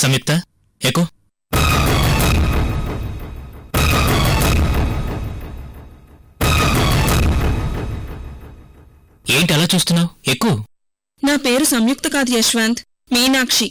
సంయుక్త ఎక్కు. ఏంటి అలా చూస్తున్నావు? ఎక్కు. నా పేరు సంయుక్త కాదు యశ్వంత్, మీనాక్షి.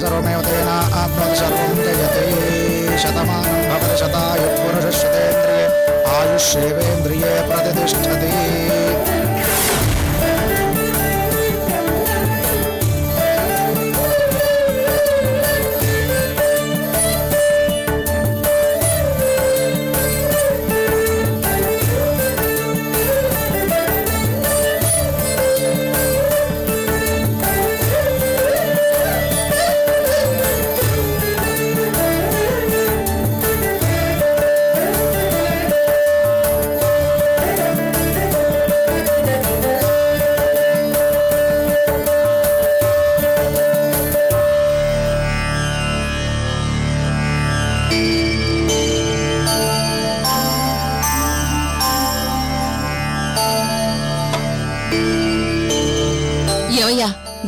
सर्वमेव तेन आत्मन सर्वं जयते शतमानं भवति शतायुः पुरुषशतेन्द्रिये आयुष्येवेन्द्रिये प्रतिष्ठति.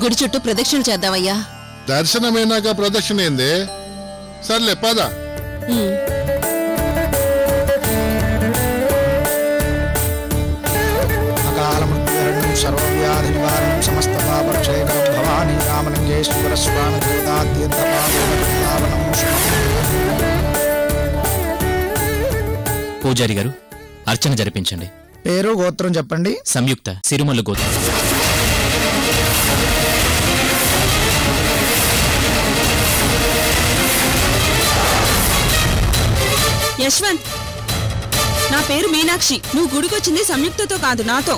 గుడి చుట్టూ ప్రదక్షిణ చేద్దామయ్యా. దర్శనమైనాక ప్రదక్షిణ ఏంది? సర్లే పద. అకాలమృత్యుహరణం సర్వవ్యాధి నివారణం సమస్త పాపక్షేకరం భవానీ రామలింగేశ్వర స్వామి దేవతాద్యంతపావనం. పూజారి గారు అర్చన జరిపించండి. పేరు గోత్రం చెప్పండి. సంయుక్త, సిరిమల్లు గోత్రం. యశ్వంత్, నా పేరు మీనాక్షి. నువ్వు గుడికొచ్చింది సంయుక్తతో కాదు, నాతో.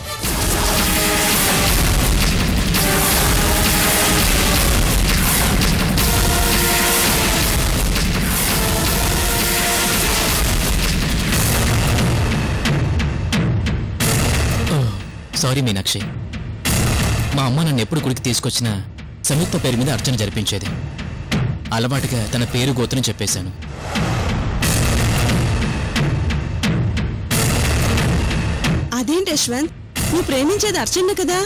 సారీ మీనాక్షి, మా అమ్మ నన్ను ఎప్పుడు గుడికి తీసుకొచ్చినా సంయుక్త పేరు మీద అర్చన జరిపించేది. అలవాటుగా తన పేరు గోత్రం చెప్పేశాను. అదేంటి యశ్వంత్, నువ్వు ప్రేమించేది అర్చన కదా?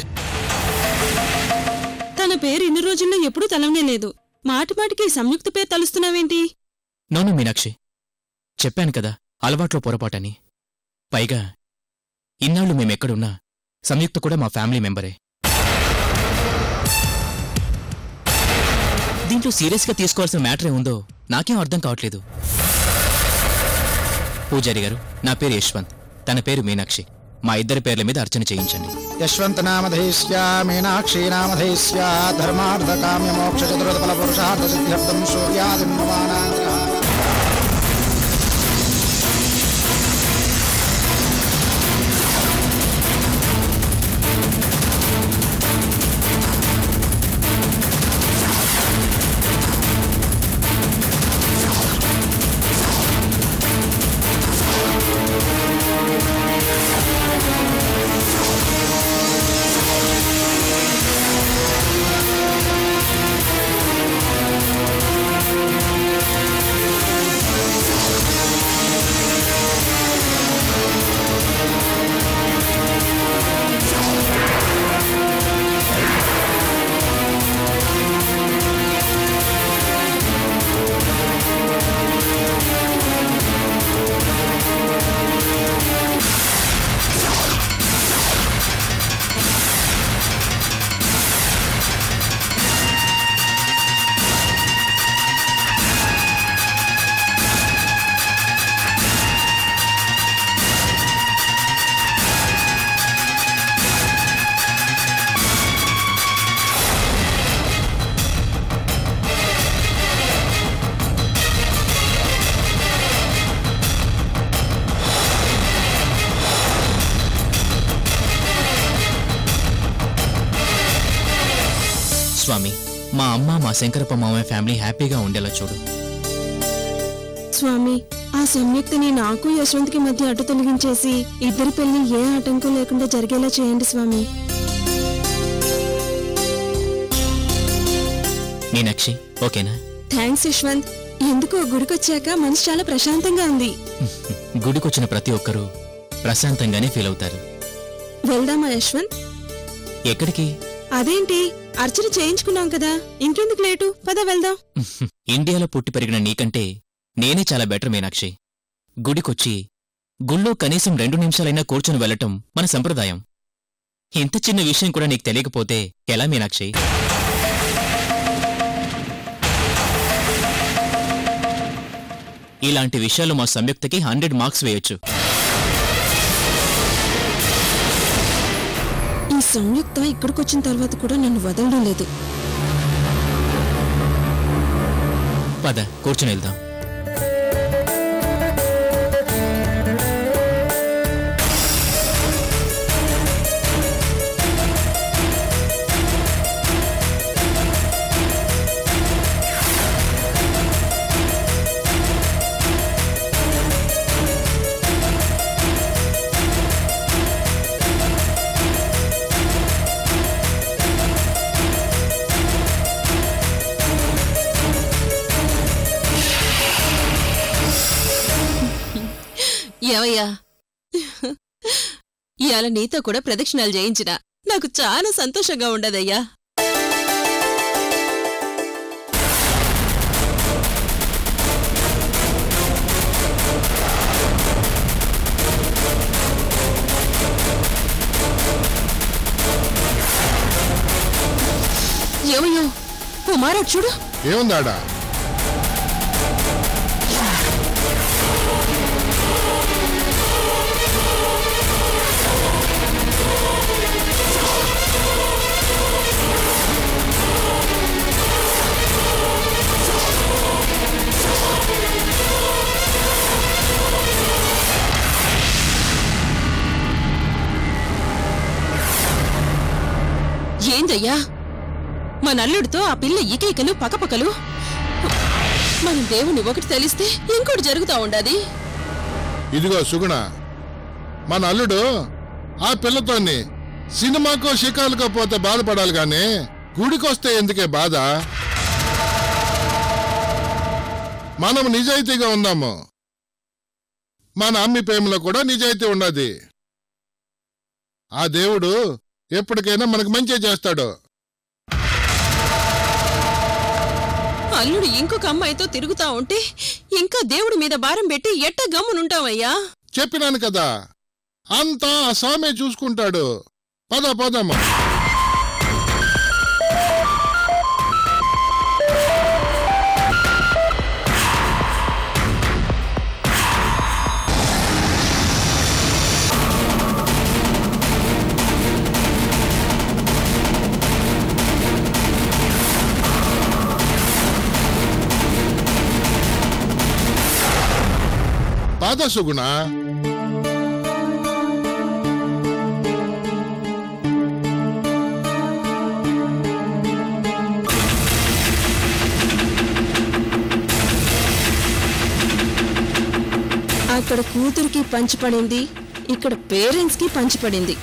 తన పేరు ఇన్ని రోజుల్లో ఎప్పుడూ తలవనే లేదు. మాటిమాటికి సంయుక్త పేరు తలుస్తున్నావేంటి? నోను మీనాక్షి, చెప్పాను కదా అలవాట్లో పొరపాటని. పైగా ఇన్నాళ్ళు మేమెక్కడున్నా సంయుక్త కూడా మా ఫ్యామిలీ మెంబరే. దీంట్లో సీరియస్గా తీసుకోవాల్సిన మ్యాటర్ ఏముందో నాకేం అర్థం కావట్లేదు. పూజారి గారు, నా పేరు యశ్వంత్, తన పేరు మీనాక్షి. మా ఇద్దరి పేర్ల మీద అర్చన చేయించండి. యశ్వంత్ నామధేస్య మీనాక్షి నామధేస్య ధర్మార్థ కామ్య మోక్ష చతుర్విధ ఫల పురుషార్థ సిద్ధ్యర్థం సూర్యాదిన్మమానాగ్రహ. స్వామి, మా అమ్మ మా శంకరప్ప మామయ్య ఫ్యామిలీ హ్యాపీగా ఉండేలా చూడు. స్వామి, ఆ సంయుక్తని నాకు యశ్వంత్కి మధ్య అడ్డు తొలగించేసి ఇద్దరి పెళ్లి ఏ ఆటంకం లేకుండా జరిగేలా చేయండి స్వామి. మీనాక్షి, ఓకేనా? థ్యాంక్స్ యశ్వంత్. ఎందుకో గుడికొచ్చాక మనసు చాలా ప్రశాంతంగా ఉంది. గుడికొచ్చిన ప్రతి ఒక్కరూ ప్రశాంతంగానే ఫీల్ అవుతారు. వెళ్దామా యశ్వంత్? ఎక్కడికి? అదేంటి, అర్చన చేయించుకున్నాం కదా, ఇంకెందుకు లేటు, పద వెళ్దాం. ఇండియాలో పుట్టి పెరిగిన నీకంటే నేనే చాలా బెటర్ మీనాక్షి. గుడికొచ్చి గుళ్ళో కనీసం 2 నిమిషాలైనా కూర్చొని వెళ్లటం మన సంప్రదాయం. ఇంత చిన్న విషయం కూడా నీకు తెలియకపోతే ఎలా మీనాక్షి? ఇలాంటి విషయాలు మా సంయుక్తకి 100 మార్క్స్ వేయొచ్చు. ఈ సంయుక్త ఇక్కడికొచ్చిన తర్వాత కూడా నన్ను వదలడం లేదు. పద కూర్చొని వెళ్దాం. ఏవయ్యా, ఇవాళ నీతో కూడా ప్రదక్షిణాలు చేయించిన నాకు చాలా సంతోషంగా ఉండదయ్యా. ఏమయ్యో, కుమారుడు చూడు. ఏముందాడా? ఏందయ్యా, మన అల్లుడితో ఆ పిల్ల ఈకైకలు పకపకలు. మన దేవుని ఒకటి తెలిస్తే ఇంకోటి జరుగుతా ఉండాది. ఇదిగో సుగుణ, మన అల్లుడు ఆ పిల్లతోని సినిమాకో షికారుకో పోతే బాధపడాలి గాని గుడికొస్తే ఎందుకే బాధ? మనం నిజాయితీగా ఉందాము. మన అమ్మి ప్రేమలో కూడా నిజాయితీ ఉన్నది. ఆ దేవుడు ఎప్పటికైనా మనకు మంచి చేస్తాడు. అల్లుడు ఇంకొక అమ్మాయితో తిరుగుతా ఉంటే ఇంకా దేవుడి మీద భారం పెట్టి ఎట్ట గమ్మునుంటావయ్యా? చెప్పినాను కదా, అంతా ఆ స్వామి చూసుకుంటాడు. పద పదమ్మా. పద సుగుణ. అక్కడ కూతురికి పంచిపడింది, ఇక్కడ పేరెంట్స్ కి పంచిపడింది.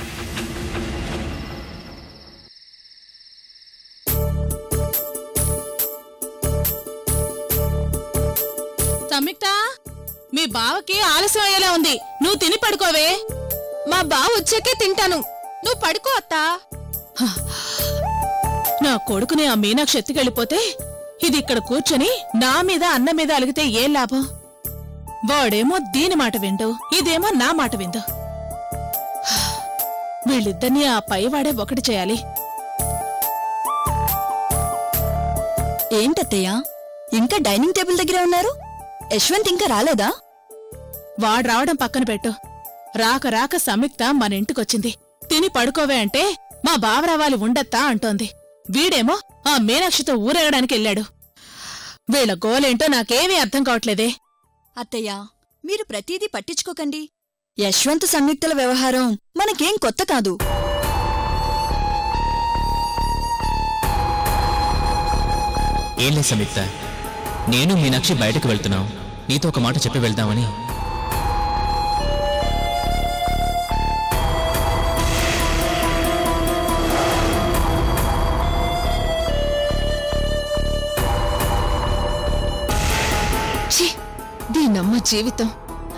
సంయుక్త, మీ బావకి ఆలస్యం అయ్యేలా ఉంది, నువ్వు తిని పడుకోవే. మా బావ వచ్చాకే తింటాను, నువ్వు పడుకో అత్తా. నా కొడుకుని ఆ మీనాక్షి ఎత్తుకెళ్ళిపోతే ఇది ఇక్కడ కూర్చొని నా మీద అన్న మీద అలిగితే ఏం లాభం? వాడేమో దీని మాట విండు, ఇదేమో నా మాట విందు. వీళ్ళిద్దరినీ ఆ పైవాడే ఒకటి చేయాలి. ఏంటత్తయ్యా, ఇంకా డైనింగ్ టేబుల్ దగ్గరే ఉన్నారు? యశ్వంత్ ఇంకా రాలేదా? వాడు రావడం పక్కన పెట్టు. రాక రాక సంయుక్త మన ఇంటికొచ్చింది. తిని పడుకోవే అంటే మా బావ రావాలి ఉండత్తా అంటోంది. వీడేమో ఆ మీనాక్షితో ఊరేగడానికి వెళ్ళాడు. వీళ్ళ గోలేంటో నాకేమీ అర్థం కావట్లేదే. అత్తయ్యా, మీరు ప్రతిదీ పట్టించుకోకండి. యశ్వంత్ సంయుక్తల వ్యవహారం మనకేం కొత్త కాదు. ఏం లేదు సంయుక్త, నేను మీనాక్షి బయటకు వెళ్తున్నాం, నీతో ఒక మాట చెప్పి వెళ్దామని. దీనమ్మ జీవితం.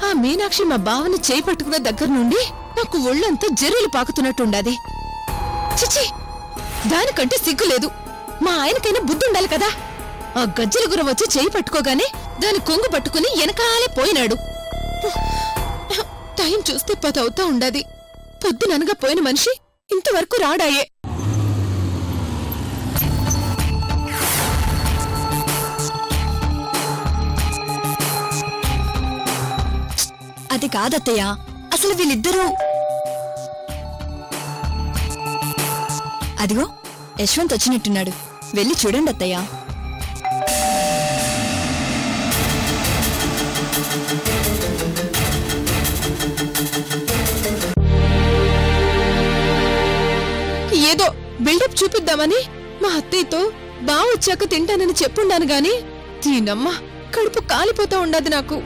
ఆ మీనాక్షి మా బావని చేయి పట్టుకున్న దగ్గర నుండి నాకు ఒళ్ళంతా జర్రులు పాకుతున్నట్టుండాది. చిచి, దానికంటే సిగ్గులేదు. మా ఆయనకైనా బుద్ధుండాలి కదా. ఆ గజ్జల గురం వచ్చి చేయి పట్టుకోగానే దాని కొంగు పట్టుకుని వెనకాలే పోయినాడు. టైం చూస్తే 10 అవుతా ఉండాది. పొద్దుననగా పోయిన మనిషి ఇంతవరకు రాడాయే. అది కాదత్తయ్య, అసలు వీళ్ళిద్దరూ. అదిగో యశ్వంత్ వచ్చినట్టున్నాడు, వెళ్ళి చూడండి అత్తయ్య. ఏదో బిల్డప్ చూపిద్దామని మా అత్తయ్యతో బావొచ్చాక తింటానని చెప్పుండాను గాని దీనమ్మ కడుపు కాలిపోతా ఉండదు నాకు.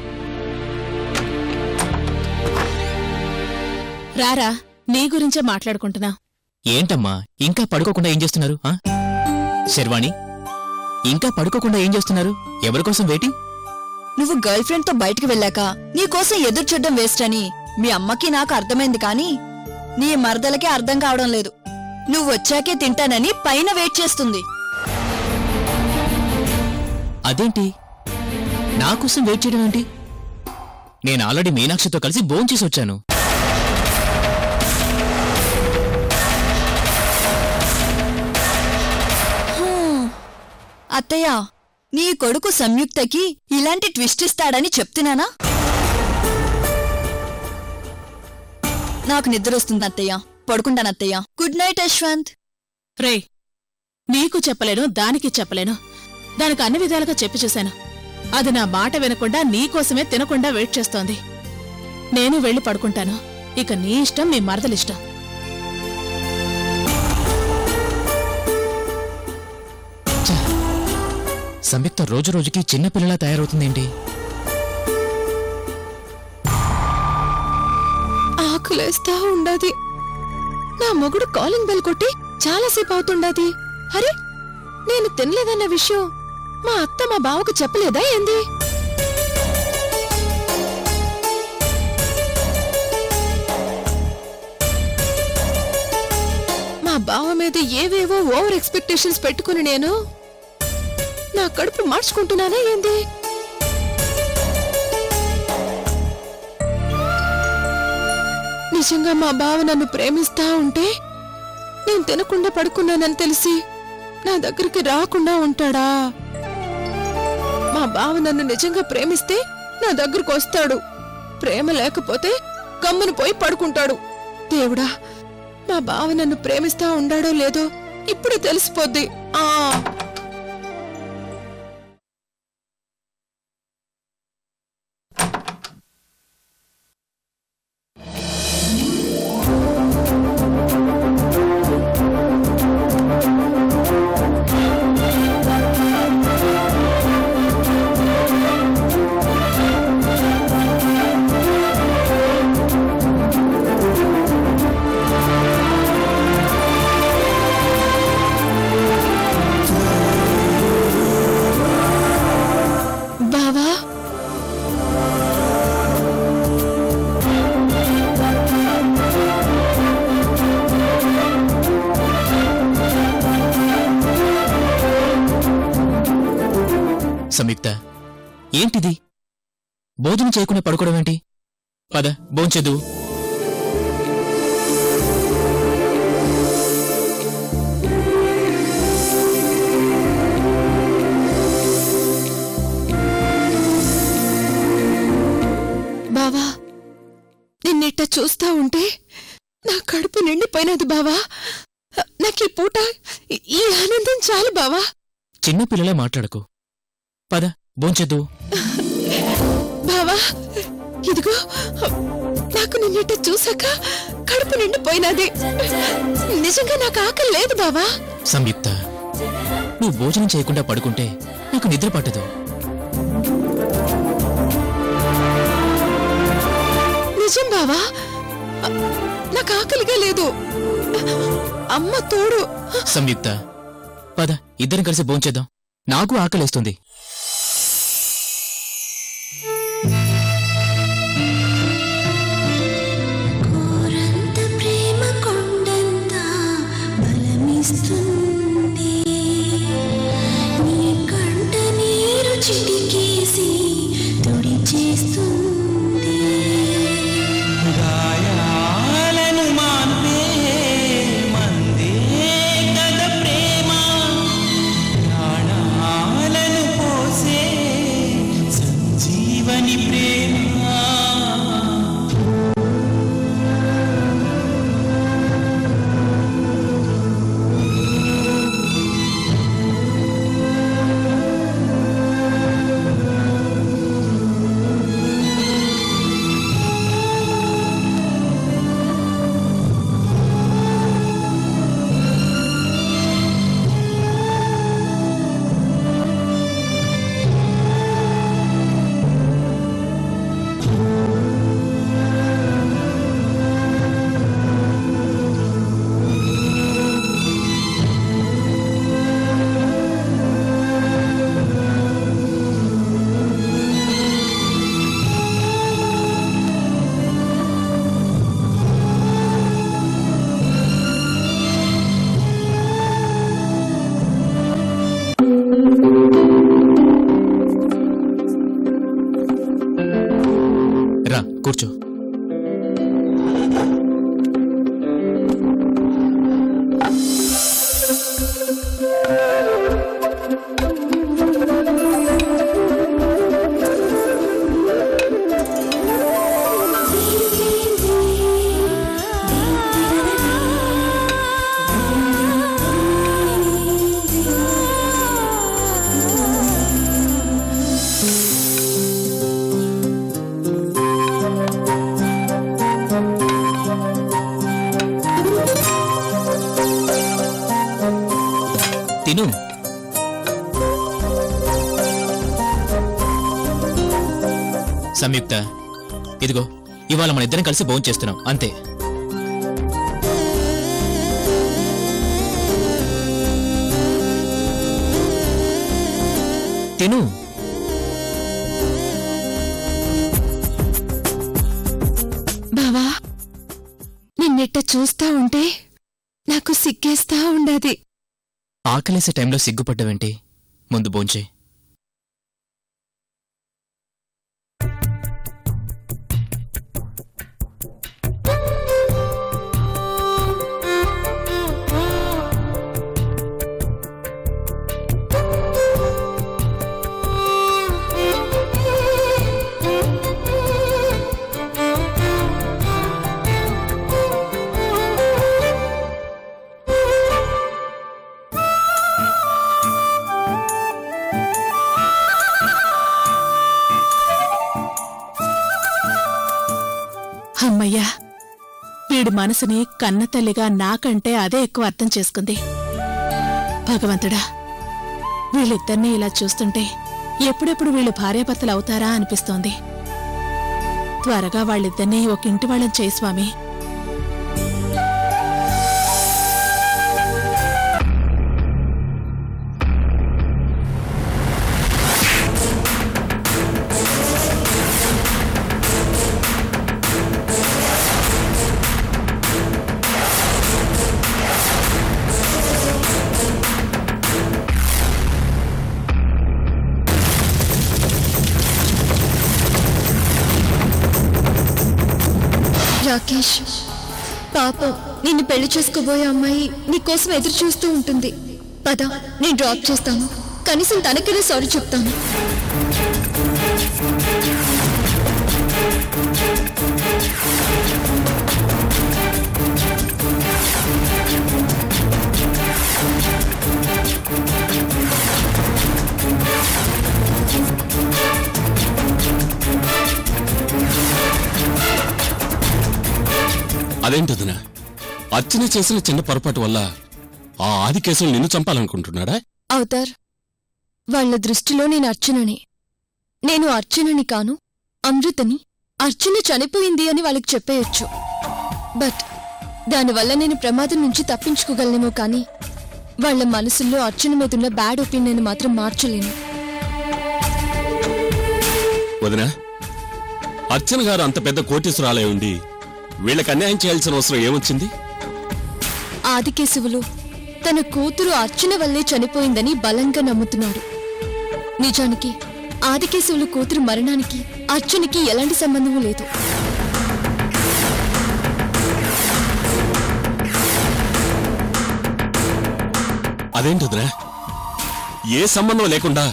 రారా, నీ గురించే మాట్లాడుకుంటున్నా. ఏంటమ్మా ఇంకా పడుకోకుండా ఏం చేస్తున్నారు? శర్వాణి, ఇంకా పడుకోకుండా ఏం చేస్తున్నారు? ఎవరికోసం వెయిటింగ్? నువ్వు గర్ల్ ఫ్రెండ్ తో బయటికి వెళ్ళాక నీకోసం ఎదురు చూడ్డం వేస్ట్ అని మీ అమ్మకి నాకు అర్థమైంది, కానీ నీ మరదలకే అర్థం కావడం లేదు. నువ్వు వచ్చాకే తింటానని పైన వెయిట్ చేస్తుంది. అదేంటి నా కోసం వెయిట్ చేయడం ఏంటి? నేను ఆల్రెడీ మీనాక్షితో కలిసి భోంచేసి వచ్చాను. అత్తయ్య, నీ కొడుకు సంయుక్తకి ఇలాంటి ట్విస్ట్ ఇస్తాడని చెప్తున్నానా? నాకు నిద్రొస్తుంది అత్తయ్య, పడుకుంటానత్తయ్య. Good night Yashwant. రే, నీకు చెప్పలేను, దానికి చెప్పలేను. దానికి అన్ని విధాలుగా చెప్పి చూశాను. అది నా మాట వినకుండా నీకోసమే తినకుండా వెయిట్ చేస్తోంది. నేను వెళ్ళి పడుకుంటాను. ఇక నీ ఇష్టం, మీ మరదలిష్టం. సంయుక్త రోజు రోజుకి చిన్నపిల్లలా తయారవుతుందేంటి? ఆకులేస్తా ఉండది. నా మొగుడు కాలింగ్ బెల్ కొట్టి చాలాసేపు అవుతుండది. అరే, నేను తినలేదన్న విషయం మా అత్త మా బావకు చెప్పలేదా ఏంది? మా బావ మీద ఏవేవో ఓవర్ ఎక్స్పెక్టేషన్స్ పెట్టుకుని నేను నా కడుపు మార్చుకుంటున్నానా ఏంది? నిజంగా మా బావ నన్ను ప్రేమిస్తా ఉంటే నేను తినకుండా పడుకున్నానని తెలిసి నా దగ్గరికి రాకుండా ఉంటాడా? మా బావ నన్ను నిజంగా ప్రేమిస్తే నా దగ్గరకు వస్తాడు. ప్రేమ లేకపోతే గమ్మున పోయి పడుకుంటాడు. దేవుడా, మా బావ నన్ను ప్రేమిస్తా ఉండాడో లేదో ఇప్పుడే తెలిసిపోద్ది. సంయుక్త, ఏంటిది? భోజనం చేయకుండా పడుకోవడం ఏంటి? పద, భోంచేదు. బావా, నిన్నిట్ట చూస్తా ఉంటే నా కడుపు నిండిపోయినది బావా. నాకు ఈ పూట ఈ ఆనందం చాలు బావా. చిన్నపిల్లలే మాట్లాడకు. పద, భోంచేదు. బావా, ఇదిగో నాకు నిన్నిట్ట చూసాక కడుపు నిండిపోయినది. నిజంగా నాకు ఆకలి లేదు బావా. సంయుక్త, నువ్వు నువ్వు భోజనం చేయకుండా పడుకుంటే నాకు నిద్ర పట్టదు. నిజం బావా, నాకు ఆకలిగా లేదు. అమ్మ తోడు. సంయుక్త, పద ఇద్దరం కలిసి భోంచేద్దాం. నాకు ఆకలేస్తుంది. రా కూర్చో. తిను. సంయుక్త, ఇదిగో ఇవాళ మన ఇద్దరం కలిసి భోంచేస్తున్నాం అంతే. తిను. బావా, నిన్నెట్ట చూస్తా ఉంటే నాకు సిగ్గేస్తా ఉండేది. ఆకలేసే టైంలో సిగ్గుపడ్డవేంటి? ముందు భోంచే. అమ్మయ్యా, వీడి మనసుని కన్నతల్లిగా నాకంటే అదే ఎక్కువ అర్థం చేసుకుంది. భగవంతుడా, వీళ్ళిద్దరినీ ఇలా చూస్తుంటే ఎప్పుడెప్పుడు వీళ్ళు భార్యాభర్తలు అవుతారా అనిపిస్తోంది. త్వరగా వాళ్ళిద్దరినీ ఒక ఇంటి వాళ్ళని చేయి స్వామి. రాకేష్, పాపం నిన్ను పెళ్లి చేసుకోబోయే అమ్మాయి నీకోసం ఎదురు చూస్తూ ఉంటుంది. పద, నేను డ్రాప్ చేస్తాను. కనీసం తనకినే సారీ చెప్తాను. అదేంటదినా, అర్చన చేసిన చిన్న పొరపాటు వల్ల ఆ ఆది కేసులు నిన్ను చంపాలనుకుంటున్నాడా? అవతార్, వాళ్ల దృష్టిలో నేను అర్చనని. నేను అర్చనని కాను, అమృతని. అర్చన చనిపోయింది అని వాళ్ళకి చెప్పేయొచ్చు. బట్ దానివల్ల నేను ప్రమాదం నుంచి తప్పించుకోగలనేమో కానీ వాళ్ల మనసుల్లో అర్చన మీదున్న బ్యాడ్ ఒపీనియన్ మాత్రం మార్చలేను. వదినా, అర్చన గారు అంత పెద్ద కోటీశ్వరాలై ఉండి వీళ్ళకి అన్యాయం చేయాల్సిన అవసరం ఏమొచ్చింది? ఆదికేశవులు తన కూతురు అర్చన వల్లే చనిపోయిందని బలంగా నమ్ముతున్నాడు. నిజానికి ఆదికేశవులు కూతురు మరణానికి అర్చనకి ఎలాంటి సంబంధమూ లేదు. అదేంటొదినా, ఏ సంబంధం లేకుండా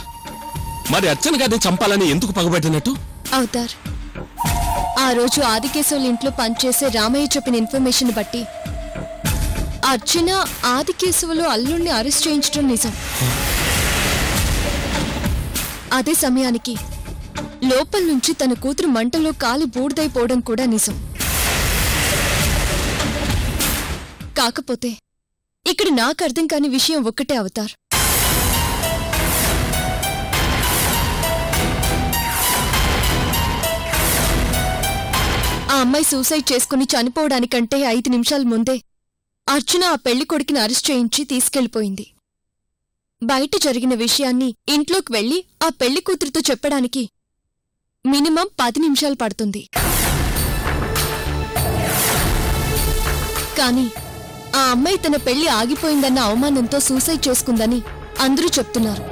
మరి అర్చన గారిని చంపాలని ఎందుకు పగబట్టినట్టు? అవతార్, ఆ రోజు ఆదికేశవుల ఇంట్లో పనిచేసే రామయ్య చెప్పిన ఇన్ఫర్మేషన్ బట్టి అర్చన ఆదికేశవులు అల్లుణ్ణి అరెస్ట్ చేయించడం నిజం. అదే సమయానికి లోపల నుంచి తన కూతురు మంటలో కాలి బూడిదైపోవడం కూడా నిజం. కాకపోతే ఇక్కడ నాకు అర్థం కాని విషయం ఒక్కటే అవతార్. ఆ అమ్మాయి సూసైడ్ చేసుకుని చనిపోవడానికంటే 5 నిమిషాల ముందే అర్చన ఆ పెళ్లి కొడుకుని అరెస్ట్ చేయించి తీసుకెళ్లిపోయింది. బయట జరిగిన విషయాన్ని ఇంట్లోకి వెళ్లి ఆ పెళ్లి కూతురుతో చెప్పడానికి మినిమం 10 నిమిషాలు పడుతుంది. కాని ఆ అమ్మాయి తన పెళ్లి ఆగిపోయిందన్న అవమానంతో సూసైడ్ చేసుకుందని అందరూ చెప్తున్నారు.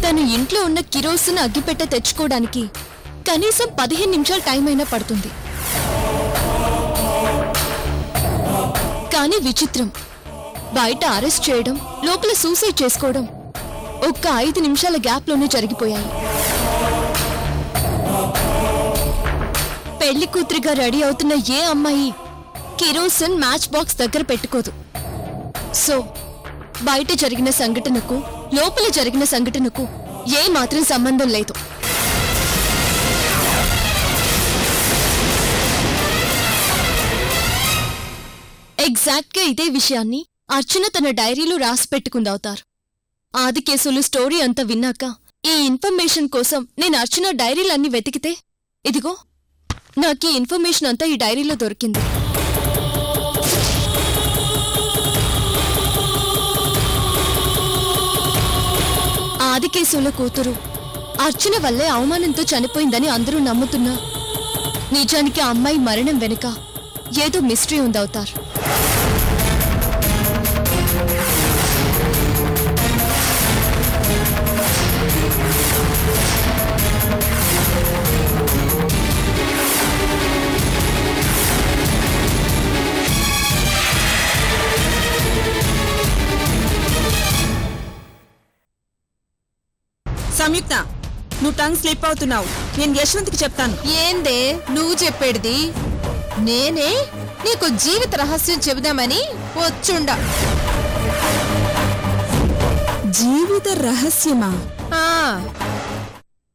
తను ఇంట్లో ఉన్న కిరోసిన్ అగ్గిపెట్ట తెచ్చుకోవడానికి కనీసం 15 నిమిషాలు టైం అయినా పడుతుంది. కానీ విచిత్రం, బయట అరెస్ట్ చేయడం, లోపల సూసైడ్ చేసుకోవడం ఒక్క 5 నిమిషాల గ్యాప్లోనే జరిగిపోయాయి. పెళ్లి కూతురిగా రెడీ అవుతున్న ఏ అమ్మాయి కిరోసిన్ మ్యాచ్ బాక్స్ దగ్గర పెట్టుకోదు. సో బయట జరిగిన సంఘటనకు లోపల జరిగిన సంఘటనకు ఏ మాత్రం సంబంధం లేదు. ఎగ్జాక్ట్ గా ఇదే విషయాన్ని అర్చన తన డైరీలో రాసి పెట్టుకుంది అవతార్. ఆదికేశవులు స్టోరీ అంతా విన్నాక ఈ ఇన్ఫర్మేషన్ కోసం నేను అర్చన డైరీలన్నీ వెతికితే ఇదిగో నాకు ఈ ఇన్ఫర్మేషన్ అంతా ఈ డైరీలో దొరికింది. ఆదికేశవుల కూతురు అర్చన వల్లే అవమానంతో చనిపోయిందని అందరూ నమ్ముతున్నా నిజానికి ఆ అమ్మాయి మరణం వెనుక ఏదో మిస్టరీ ఉంది అవతార్. సంయుక్త, నువ్వు టంగ్ స్లిప్ అవుతున్నావు. నేను యశ్వంత్కి చెప్తాను. ఏందే నువ్వు చెప్పేది? నేనే నీకు జీవిత రహస్యం చెబుదామని వచ్చుండా. జీవిత రహస్యమా?